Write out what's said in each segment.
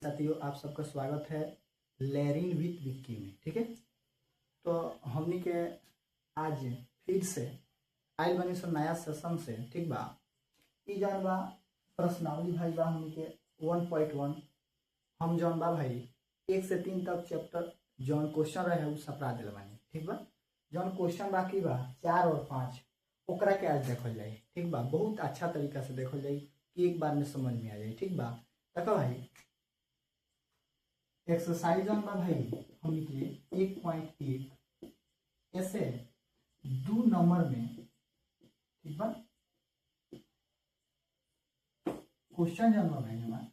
साथियों, आप सबका स्वागत है लर्निंग विथ विक्की में। ठीक है, तो हमनी के आज फिर से आइल बनी सो नया सेशन से। ठीक बा, ई जौन बा प्रश्नावली भाई बा हमनी के 1.1। हम जौन बा भाई 1 से 3 तक चैप्टर जौन क्वेश्चन रहे उ सपरा दिल बानी। ठीक बा, जौन क्वेश्चन बाकी बा 4 और 5 ओकरा के आज देखल जाए। ठीक बा, बहुत अच्छा तरीका से देखल जाए कि एक बार में समझ में आ जाए। ठीक बा, देखो भाई एक्सरसाइज जौन बा भाई हमनी के 1.1 ऐसे 2 नंबर में। ठीक बा, क्वेश्चन जौन बा भाई हमारा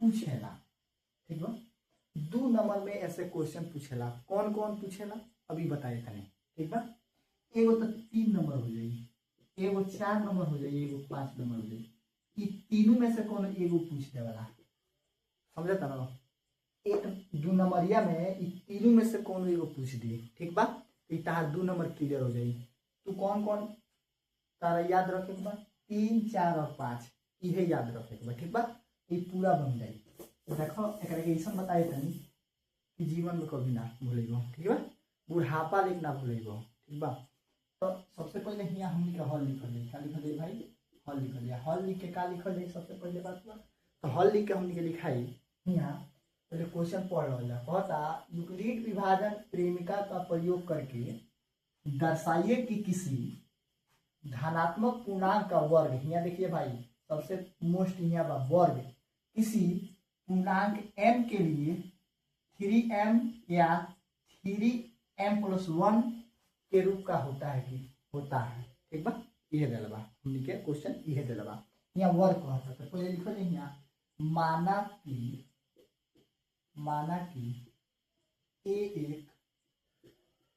पूछेला। ठीक बा, 2 नंबर में ऐसे क्वेश्चन पूछेला। कौन कौन पूछेला अभी बताए तने। ठीक बा, एगो तो 3 नंबर हो जाई, एगो 4 नंबर हो जाई, एगो 5 नंबर हो जाई। ई तीनों में से कौन एगो पूछ देवाला, समझता ना। 1-2 नंबरिया में ई तीनों में से कौन एगो पूछ दिए। ठीक बा, तो तार 2 नंबर क्लियर हो जाई। तू कौन कौन तारा याद रखे के बा, 3, 4 और 5 इहे याद रखे के बा। ठीक बा, ये पूरा बन जाई। देखो एकरा के ऐसा बताए तनी कि जीवन में कभी ना भूलेगो। ठीक बा, बुढ़ापा लेके ना भूलेगो। ठीक बा, तो सबसे पहले यहाँ हमनी के हल लिखल जाए। क्या लिखल जाए भाई? हल लिखल जाए। हल लिख के का लिखल जाए सबसे पहले बात बा, तो हल लिख के हमनी के लिखाई यहाँ पहले क्वेश्चन पढ़ रहा। कहता यूक्लिड विभाजन प्रेमिका का प्रयोग करके दर्शाइए कि किसी धनात्मक पूर्णांक का वर्ग, यहाँ देखिए भाई सबसे मोस्ट यहाँ बा वर्ग, किसी पूर्णांक m के लिए 3m या 3m+1 के रूप का होता है कि होता है। ठीक बा, यह दिलबा हमनी के क्वेश्चन, यह दिलबा यहाँ वर्ग कहता। तो पहले लिखो यहाँ माना कि ए एक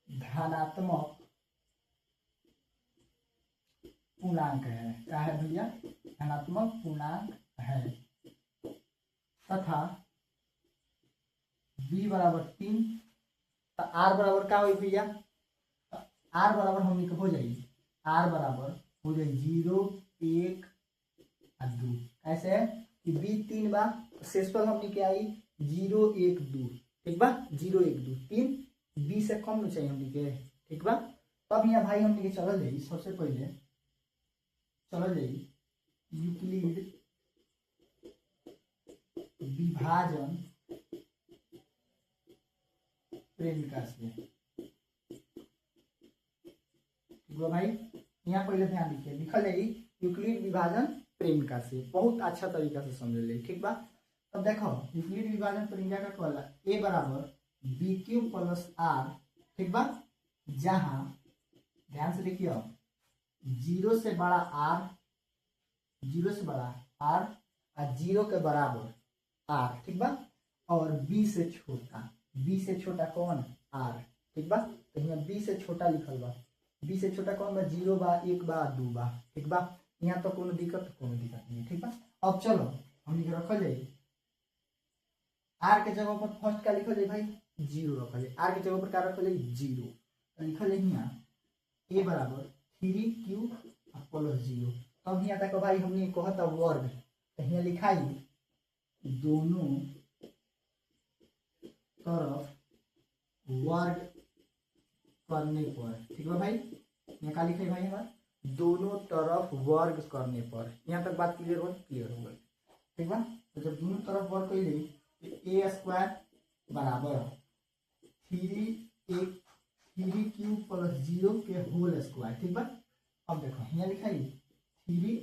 धनात्मक पूर्णांक है। क्या है भैया? धनात्मक पूर्णांक है तथा b बराबर 3। तो r बराबर क्या हो भैया? r बराबर हमनी के हो जाए, r बराबर हो जाए 0, 1 और 2। ऐसे है कि b 3 बा, शेषफल हमनी के आई 0, 1, 2। ठीक बा, 0, 1, 2 3 b से कम नहीं चाहिए हमनी के। ठीक बा, तब यहाँ भाई हमनी के चल जाई। सबसे पहले चल जाई यूक्लिड विभाजन प्रेमिका से। ठीक बा भाई, यहाँ पहले ध्यान दीजिए, लिखल जाई यूक्लिड विभाजन प्रेमिका से। बहुत अच्छा तरीका से समझ ले। ठीक बा, अब देखो यूक्लिड विभाजन प्रेमिका का कहला a बराबर BQ + R। ठीक बा, जहां ध्यान से देखिए 0 से बड़ा R, 0 से बड़ा R और 0 के बराबर R। ठीक बा, और b से छोटा कौन? R। ठीक बा, तो यहाँ b से छोटा लिखल बा, b से छोटा कौन बा? 0 बा, 1 बा, 2 बा। ठीक बा, यहाँ तो कोनो दिक्कत नहीं। ठीक बा, अब चलो हमनी रखल जाए r के जगह पर फर्स्ट का लिखल जाए भाई 0 रखल जाए। r के जगह पर क्या रखल जाए? 0। तो लिखल जाए यहाँ a बराबर 3q + 0। तब यहाँ तक भाई हमने कहता वर्ग, तो यहाँ लिखाई दोनों तरफ वर्ग करने पर। ठीक है भाई, यहाँ का लिखे भाई हमारा दोनों तरफ वर्ग करने पर। यहाँ तक बात क्लियर हो गई। ठीक बा, तो जब दोनों तरफ वर्ग कर ली तो a² बराबर 3q + 0 के होल स्क्वायर। ठीक बा, अब देखो यहाँ लिखाई 3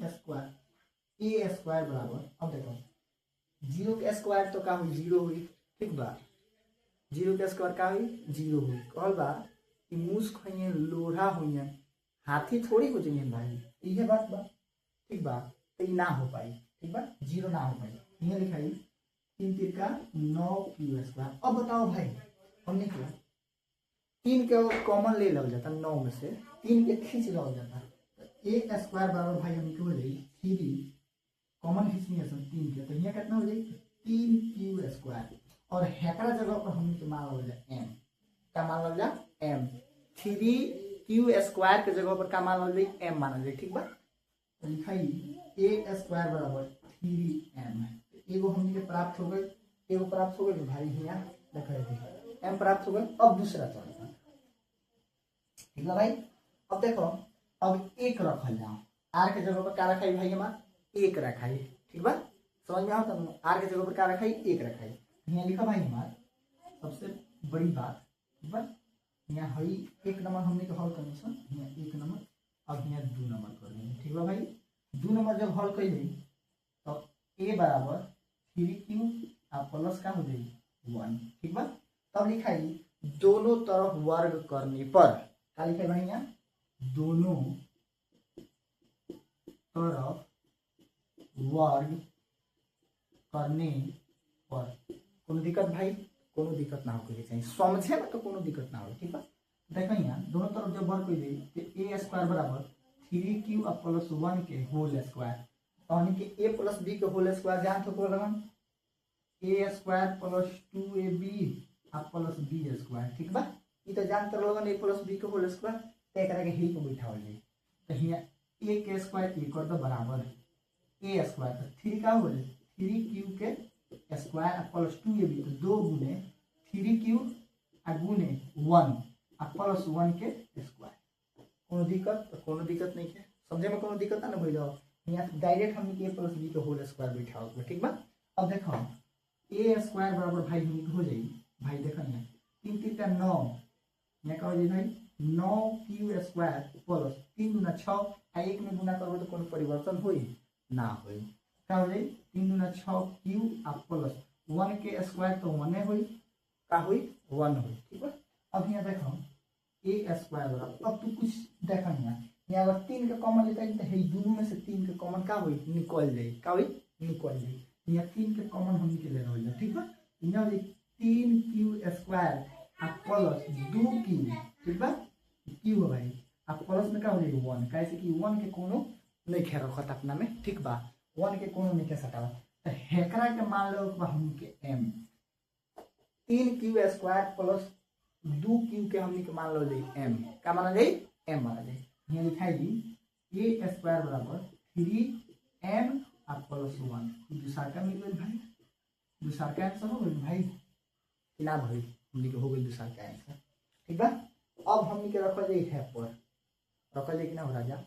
a² बराबर, अब देखो 0 के स्क्वायर तो का हुई 0 हुई। ठीक बा, 0 के स्क्वायर का हुई 0 हुई। कहल बा कि मूस खइए लोढ़ा हुई, हाथी थोड़ी हो जाइए भाई, यह बात बा। ठीक बा, तो ना हो पाई। ठीक बा, 0 ना हो पाई। यहाँ लिखाई 3 3 का 9q²। अब बताओ भाई हमने क्या 3 के कॉमन ले लो जाता, 9 में से 3 के खींच लो जाता। a² बराबर भाई हमने हो जाए 3 कॉमन खींचनी 3 के, तो यहाँ कितना हो जाए 3q²। और हेकरा जगह पर हमने मान लो जाए m। क्या मान लो जाए? m। 3q² के जगह पर क्या मान लो जाए? m मान लो जाए। ठीक बा, तो लिखाई a² बराबर 3m एगो हमनी के प्राप्त हो गई, एगो प्राप्त हो गई भाई यहाँ देखो m प्राप्त हो गई। अब दूसरा चल ठीक है भाई। अब देखो अब एक रखल जाओ, आर के जगह पर क्या रखाई भाई हमारा एक रखाई, ठीक बा समझ में आओ तब। आर के जगह पर क्या रखाई एक रखाई, यहाँ लिखा भाई हमारा सबसे बड़ी बात ठीक बा। यहाँ हई एक नंबर हमने के हल करनी सन, यहाँ एक नंबर, अब यहाँ 2 नंबर कर देंगे ठीक बा भाई। 2 नंबर जब हल कर ली तो a बराबर 3q और प्लस का हो जाएगी 1 ठीक बा। तब लिखाई दोनों तरफ वर्ग करने पर, क्या लिखाई भाई यहाँ दोनों तरफ वर्ग करने पर। कोनो दिक्कत भाई, कोनो दिक्कत ना होके चाहिए, समझे में तो कोनो दिक्कत ना हो ठीक बा। देखो यहाँ दोनों तरफ जब वर्ग कर दी तो a स्क्वायर बराबर 3q प्लस 1 के होल स्क्वायर, यानी कि a प्लस b के होल स्क्वायर जान तो लगन a square plus 2ab plus b square ठीक बा। ये तो जानते लगन a प्लस b के होल स्क्वायर, तो एक के ही को बैठावल जाए। तो यहाँ a के स्क्वायर की कर दो बराबर a स्क्वायर, तो 3 का हो जाए 3q के स्क्वायर प्लस 2ab, तो 2 गुने 3q गुने 1 प्लस 1 के स्क्वायर। कोनो दिक्कत तो कोनो दिक्कत नहीं है, समझे में कोनो दिक्कत ना भइल। यहाँ डायरेक्ट हमने के प्लस बी के होल स्क्वायर बैठाओ ठीक बा। अब देखो a स्क्वायर बराबर भाई हमने हो जाई भाई, देखो यहाँ 3 3 का 9, यहाँ का हो जाई भाई 9q स्क्वायर प्लस 3 गुना 6 आ 1 में गुना करबो तो कोनो परिवर्तन होई ना होई, का हो जाई 3 गुना 6q प्लस 1 के स्क्वायर तो 1 होई, का होई 1 होई ठीक बा। अब यहाँ देखो a स्क्वायर बराबर, अब तू कुछ देखो यहाँ अगर 3 का कॉमन लेता है तो हे दोनों में से 3 का कॉमन का होई निकल जाई, का होई निकल जाई। यहाँ 3 के कॉमन हम निकल ले रहल ठीक बा। यहाँ 3q स्क्वायर प्लस 2q ठीक बा, q हो भाई अब प्लस में का हो जाई 1, कैसे कि 1 के कोनो नहीं खे रखत अपना में ठीक बा, 1 के कोनो नहीं के सटावा। तो हेकरा के मान लो हम के m 3q square plus 2q के हमनी के मान लो जाई m, का माना जाई m माना जाई। यहाँ लिखाई a स्क्वायर बराबर 3m प्लस 1, दूसरा का मिल गई भाई, दूसरा का आंसर हो गई भाई कि ना भाई हमनी के हो गई दूसरा का आंसर ठीक बा। अब हमनी के रखल जाई है पर, रखल जाई कि ना हो राजा,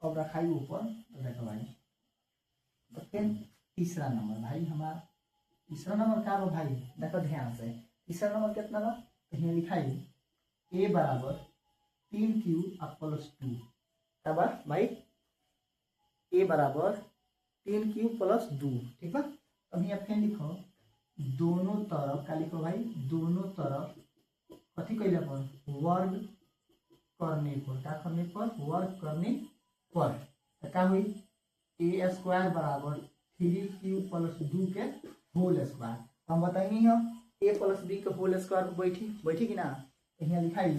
अब रखाई ऊपर देखो भाई। तो फिर तीसरा नंबर भाई हमारा, तीसरा नंबर क्या हो भाई देखो ध्यान से, तीसरा नंबर कितना बा, तो यहाँ लिखाई a बराबर 3q प्लस 2, तब भाई a बराबर 3q प्लस 2 ठीक बा। अब यहाँ फिर लिखो दोनों तरफ, क्या लिखो भाई दोनों तरफ कथी कैले पर वर्ग करने पर, क्या करने पर वर्ग करने पर, तो क्या हुई a स्क्वायर बराबर 3q प्लस 2 के होल स्क्वायर। हम बताएंगे हम a प्लस b के होल स्क्वायर को बैठी बैठी कि ना, यहाँ लिखाई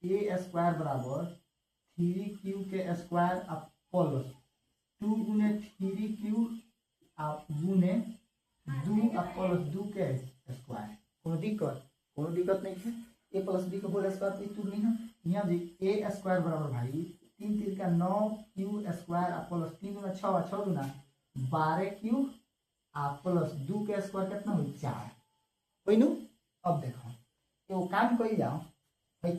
a स्क्वायर बराबर 3q के स्क्वायर प्लस 2 गुने 3q गुने 2 प्लस 2 के स्क्वायर। कोनो दिक्कत नहीं है, a प्लस b के होल स्क्वायर पे तू नहीं है। यहाँ जी a स्क्वायर बराबर भाई 3 3 का 9q स्क्वायर प्लस 3 गुना 6 6 गुना 12q प्लस 2 के स्क्वायर कितना हुई 4 हुई नु। अब देखो एगो काम कर जाओ भाई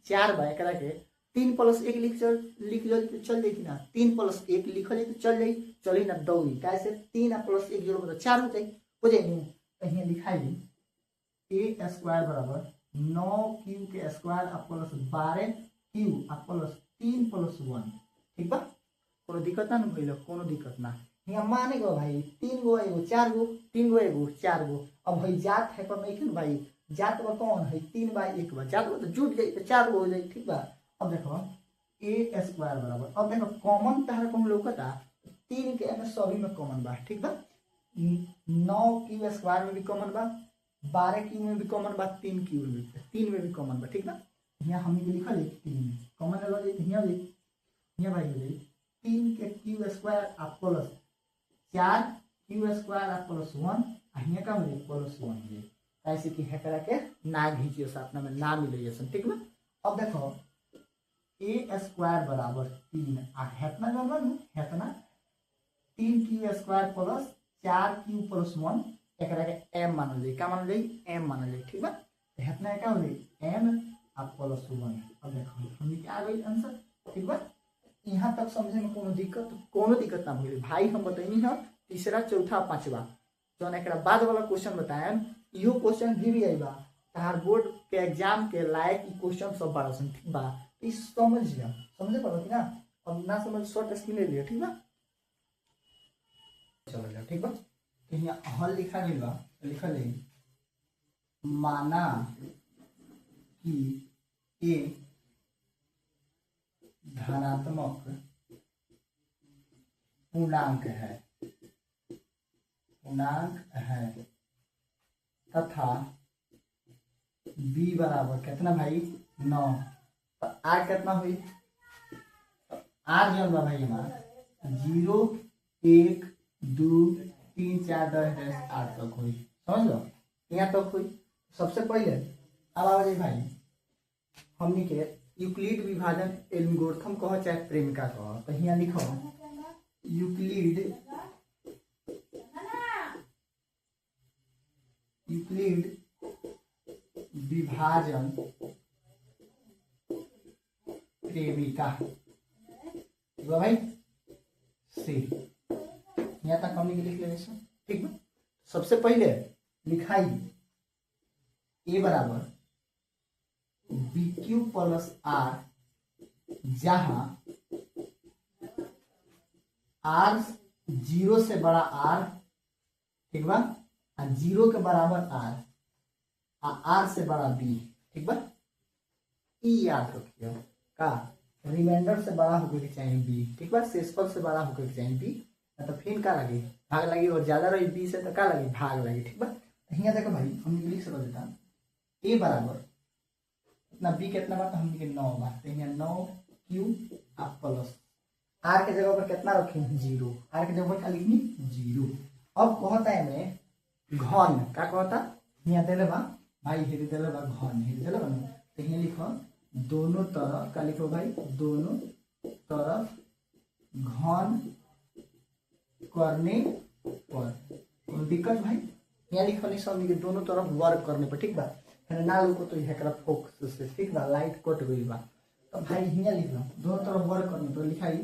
4 बा एकरा के 3 प्लस 1 लिख चल जाई कि ना, 3 प्लस 1 लिखल जाई तो चल जाई, चली ना दौड़ी कैसे 3 प्लस 1 जोड़ तो 4 हो जाई नु। तो यहाँ लिखाई a स्क्वायर बराबर 9q के square plus 12q plus 3 plus 1 ठीक बा। कोनो दिक्कत ना भइल, कोनो दिक्कत ना। यहाँ माने गो भाई 3 गो एगो 4 गो, 3 गो एगो 4 गो। अब भाई जात है पर नहीं भाई, जात बा कौन है 3 बाई 1 बा, जात बा तो जुट जाई तो 4 गो हो जाई ठीक बा। अब देखो a स्क्वायर बराबर, अब देखो कॉमन तार कौन लौकता 3 के में सभी में कॉमन बा ठीक बा, 9q स्क्वायर में भी कॉमन बा, 12q में भी कॉमन बा, 3q में भी, 3 में भी कॉमन बा ठीक बा। यहाँ हमने लिखा ले 3 कॉमन लगा दे, यहाँ भाई हो जाए 3 के q square plus 4q square plus 1 यहाँ का हो जाए प्लस 1 हो जाए, ऐसे कि हेकरा के ना घींचियो अपना में ना मिले ठीक बा। अब देखो a स्क्वायर बराबर 3 हेतना जानबा नु, हेतना 3q² प्लस 4q प्लस 1 एकरा के m मानल जाई, का मानल जाई, m मानल जाई, ठीक बा। तो हेतना का हो जाई m आ प्लस 1। अब देखो हमनी के आ गई आंसर, ठीक बा। यहाँ तक समझे में कोनो दिक्कत ना भइल भाई। हम बताइनी है तीसरा चौथा पांचवा जौन एकरा बाद वाला क्वेश्चन बताएं, इहो क्वेश्चन भी आई बा तहार बोर्ड के एग्जाम के लायक ई क्वेश्चन सब बड़ा सन, ठीक बा। ई समझ लिया, समझे पड़ो कि ना। अब ना समझ शॉर्ट स्क्रीन ले लिया, ठीक बा। चलो जा, ठीक बा। तो यहाँ हल लिखा गई बा, लिखल है माना कि ए धनात्मक पूर्णांक है तथा b बराबर कितना भाई 9। तो आर कितना हुई, आर जो बा भाई हमारा 0 1 2 3 4 10 8 तक हुई, समझ लो यहाँ तक हुई। सबसे पहले अब आ जाए भाई हमनी के यूक्लिड विभाजन एल्गोरिथम कहो चाहे प्रेमिका कहो, तो यहाँ लिखो यूक्लिड विभाजन प्रेमिका भाई से यहाँ तक हमने लिख लेने, ठीक है। सबसे पहले लिखाई ए बराबर BQ प्लस R, जहां R 0 से बड़ा R, ठीक बा, 0 के बराबर R R से बड़ा B, ठीक बा। ई याद रखियो का रिमाइंडर से बड़ा होकर के चाहिए B, ठीक बा। शेषफल से बड़ा होकर के चाहिए B, ना तो फिर का लगी भाग लगी, और ज्यादा रही B से तो का लगी भाग लगी, ठीक बा। यहाँ देखो भाई हम लिख सकते देता ए बराबर इतना B कितना बात हमने के 9 बात, तो यहाँ 9q प्लस R के जगह पर कितना रखें 0, R के जगह पर खाली लिखनी 0। अब कहता है में घन का कहता यहाँ दे बा भाई, हेरे दे बा घन, हेरे दे बा, तो यहाँ लिखो दोनों तरफ का लिखो भाई, दोनों तरफ घन करने पर। कोई दिक्कत भाई, यहाँ लिखो नहीं सब के दोनों तरफ वर्क करने पर, ठीक बा। ना लोग तो यह फोकस से, ठीक बा, लाइट कट गई बा। तो भाई यहाँ लिख लो दोनों तरफ वर्क करने पर, लिखाई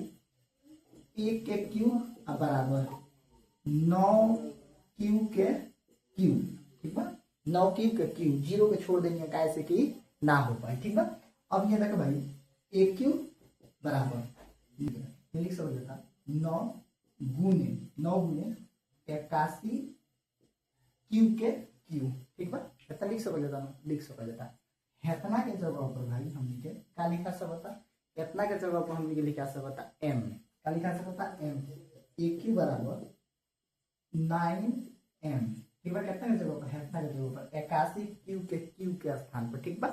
1 के क्यू बराबर 9q के क्यू, ठीक बा। 9q के क्यू 0 के छोड़ देंगे कैसे कि ना हो पाए, ठीक बा। अब यहाँ देखो भाई 1q बराबर लिख सकते देता 9 गुने 81 क्यू के क्यू, ठीक बा। कितना लिख सकते देता हेतना के जगह पर भाई हमने के का लिखा सकता, हेतना के जगह पर हमने के लिखा सकता m, का लिखा सकता m। AQ बराबर 9m, ठीक बा। कितना के जगह पर, हेतना के जगह पर 81 क्यू के स्थान पर, ठीक बा,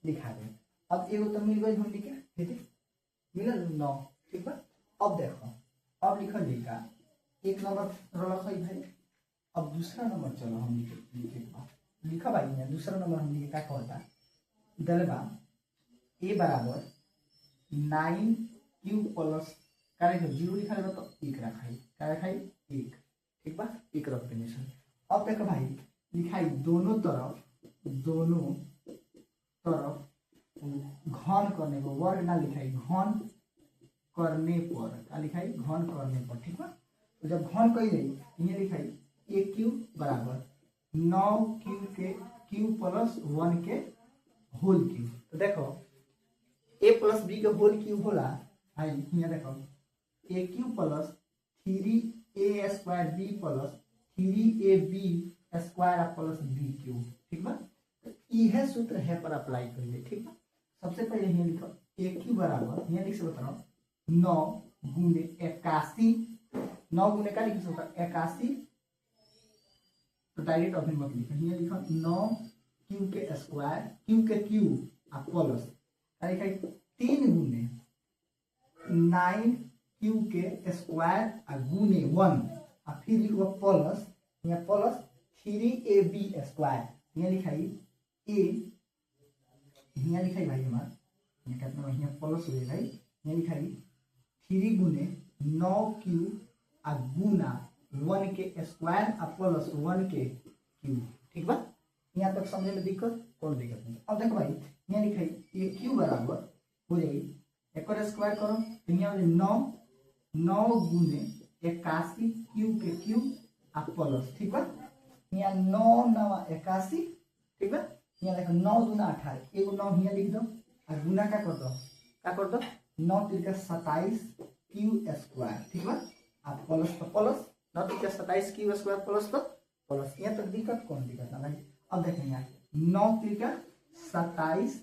लिखा दे। अब एगो तो मिल गई हमने के, ठीक है, मिलल 9, ठीक बा। अब देखो अब लिखल लिखा एक नंबर रख भाई। अब दूसरा नंबर चलो हम लिखा भाई ने दूसरा नंबर हम लिखा कहता दलबा ए बराबर 9q प्लस का 0 लिखा तो 1 रखाई, का रखाई 1, ठीक बा, 1 रख देने। अब देखो भाई लिखाई दोनों तरफ घन करने पर, वर्ग ना लिखाई घन करने पर, का लिखाई घन करने पर, ठीक बा। तो जब घन कही जाए ये लिखाई AQ बराबर 9q के q प्लस 1 के होल क्यूब। तो देखो a प्लस b के होल क्यूब होला भाई, यहाँ देखो AQ plus 3a square b plus 3ab square plus b cube, ठीक बा। यह सूत्र है पर अप्लाई करिए, ठीक बा। सबसे पहले यहाँ लिखो AQ बराबर, यहाँ लिख सकते हो 9 गुने 81, 9 गुने का लिख सकता 81, तो डायरेक्ट ऑप्शन मत लिखो, यहाँ लिखो 9q के स्क्वायर, q के q प्लस का लिखा 3 गुने 9q के स्क्वायर गुने 1, फिर लिखो प्लस, यहाँ प्लस 3ab स्क्वायर, यहाँ लिखाई a, यहाँ लिखाई भाई हमारा कितना यहाँ प्लस हो भाई, यहाँ लिखाई 3 गुने 9q आ गुना 1 के स्क्वायर आ प्लस 1 के क्यूब। ठीक बा, यहाँ तक समझे में दिक्कत कौन दिक्कत नहीं। अब देखो भाई यहाँ लिखाई ये क्यू बराबर हो जाएगी एक स्क्वायर करो तो यहाँ 9 गुने 81 क्यू के क्यूब आ प्लस। ठीक बा, यहाँ 9 9 81। ठीक बा, यहाँ देखो 9 दूना 18 एगो 9 यहाँ लिख दो और गुना क्या कर दो 9 तिरका 27 क्यू स्क्वायर। ठीक बा, आप प्लस तो प्लस 9 तिरका 27 क्यू स्क्वायर प्लस तो प्लस। यहाँ तक दिक्कत कौन दिक्कत ना भाई। अब देखें यहाँ 9 तिरका 27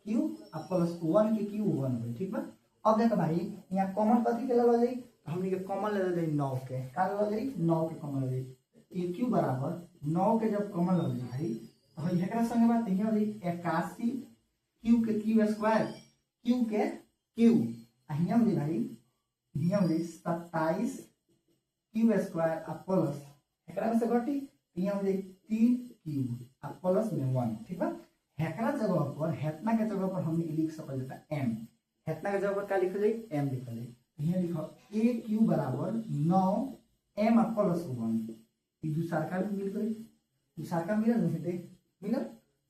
क्यू और प्लस 1 के क्यू 1 हुई। ठीक बा, अब देखो भाई यहाँ कॉमन कथी के ले जाई तो हमनी के कॉमन ले जाई 9 के का ले जाई 9 के कॉमन ले जाई। ये क्यू बराबर 9 के जब कॉमन ले जाई भाई तो एकरा संगे बात यहाँ ले 81 क्यू के क्यू स्क्वायर क्यू के क्यू यहाँ ले भाई यहाँ ले 27 क्यू स्क्वायर आ प्लस एकरा में से घटी यहाँ ले 3 क्यू आ प्लस में 1। ठीक बा, हेकरा जगह पर हेतना के जगह पर हम लिख सकल जाता m, हेतना के जगह पर का लिखल जाई m लिखल जाई। यहाँ लिखो a क्यू बराबर 9 m आ प्लस 1। ये दूसरा का भी मिल गई, दूसरा का मिला नहीं देख मिला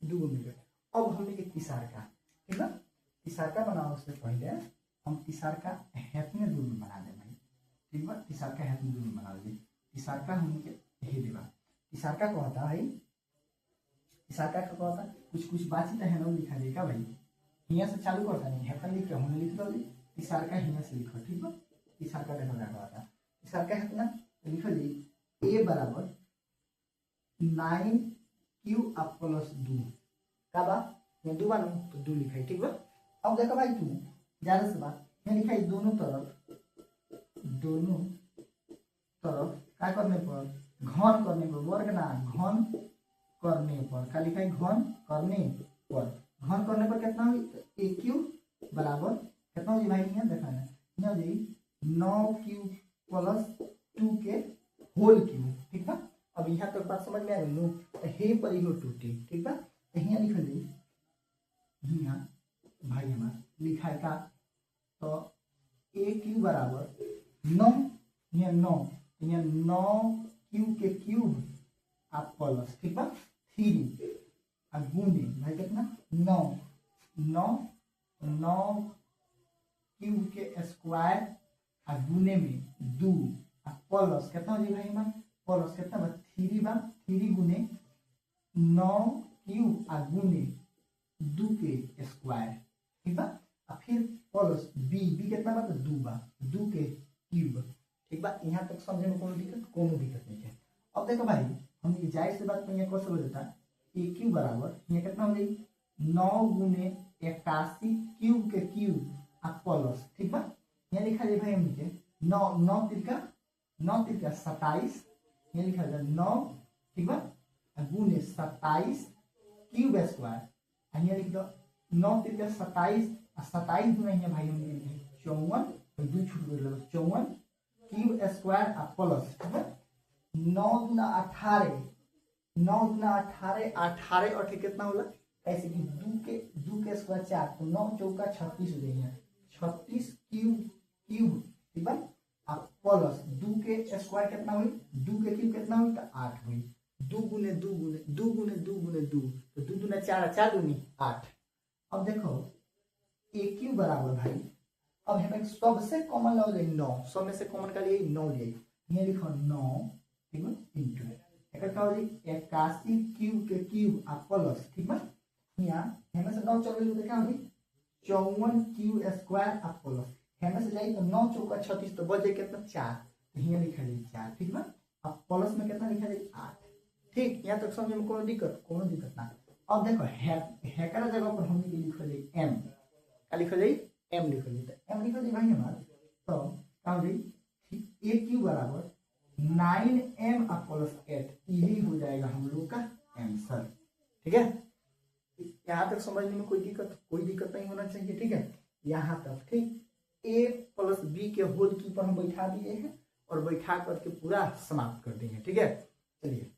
दो मिल। अब हमने के तीसरा का। ठीक बा, तीसरा का बनाओ उससे पहले हम तीसरा का हेतने दूर में बना दे भाई। ठीक बा, तीसरा का हेतने दूर में बना दे। तीसरा का हमने के हे देबा तीसरा का कहता भाई तीसरा का कहता कुछ बातचीत है ना लिखा देगा भाई। यहाँ से चालू करता नहीं हेतन लिख के हमने लिख दो तीसरा का यहाँ से लिखो। ठीक बा, तीसरा का देखो क्या कहता तीसरा का हेतना लिखो जी a बराबर 9 क्यू आ प्लस 2 का बा यहाँ 2 बानू तो 2 लिखाई। ठीक बा, अब देखो भाई तू ज्यादा से बात यहाँ लिखाई दोनों तरफ क्या करने पर घन करने पर वर्ग ना घन करने पर का लिखाई घन करने पर कितना हुई ए क्यू बराबर कितना हुई भाई यहाँ देखा ना यहाँ जी 9 क्यू प्लस 2 के होल क्यू। ठीक बा, अब यहाँ तक बात समझ में आ गई हे पर ही हो टूटी। ठीक बा, यहाँ लिखल जाई यहाँ भाई हमारा लिखा है का तो ए क्यू बराबर 9 यहाँ 9 क्यू के क्यूब आप प्लस। ठीक बा 3 और गुने भाई कितना 9 क्यू के स्क्वायर और गुने में 2 और प्लस कितना हो जाए भाई हमारा प्लस कितना बा 3 बा 3 गुने 9 क्यू और गुने 2 के स्क्वायर। ठीक बा, और फिर प्लस बी कितना बा 2 बा 2 के क्यूब। ठीक बा, यहाँ तक समझने में कोनो दिक्कत नहीं है। अब देखो भाई हम जाहिर से बात में यहाँ कैसे हो जाता ए क्यू बराबर यहाँ कितना हो जाए 9 गुने 81 क्यूब के क्यूब आ प्लस। ठीक बा, यहाँ लिखा जाए भाई हमने 9 तिरका 27 यहाँ लिखा जाए 9। ठीक बा, गुने 27 क्यूब स्क्वायर यहाँ लिख दो 9 तिरका 27 और 27 गुना यहाँ भाई हमने 54 2 छूट गए 54 क्यूब स्क्वायर आ प्लस। ठीक है 9 गुना 18 18 और कितना होला ऐसे कि 2 के स्क्वायर 4 तो 9 चौका 36 हो जाएगा 36 क्यूब। ठीक है, अब प्लस 2 के स्क्वायर कितना हुई 2 के क्यूब कितना हुई तो 8 हुई 2 गुने 2 तो 2 गुना 4 दूनी 8। अब देखो ए क्यू बराबर भाई अब हमें सबसे कॉमन लो ले 9 सब में से कॉमन का लिए 9 ले ये लिखो 9 ठीक है इनटू एकर का हो जाई 81 क्यूब के क्यूब आ प्लस। ठीक है, यहाँ हमें से 9 चल गई तो क्या होगी 54 क्यूब स्क्वायर आ प्लस हमें से जाई तो 9 चौका 36 तो बच जाए कितना 4 तो यहाँ लिखा जाए 4। ठीक है, अब प्लस में कितना लिखा जाए 8। ठीक, यहाँ तक समझ में कोनो दिक्कत ना। अब देखो हैकर जगह पर हम लिखो जाए m का लिखो जाए m लिखो जाए तो m लिखो जाए भाई हमारा तो क्या हो जाए a क्यू बराबर 9m प्लस 8 यही हो जाएगा हम लोग का आंसर। ठीक है, यहाँ तक समझने में कोई दिक्कत नहीं होना चाहिए। ठीक है, यहाँ तक ठीक a प्लस b के होल की पर हम बैठा दिए हैं और बैठा करके पूरा समाप्त कर देंगे। ठीक है, चलिए।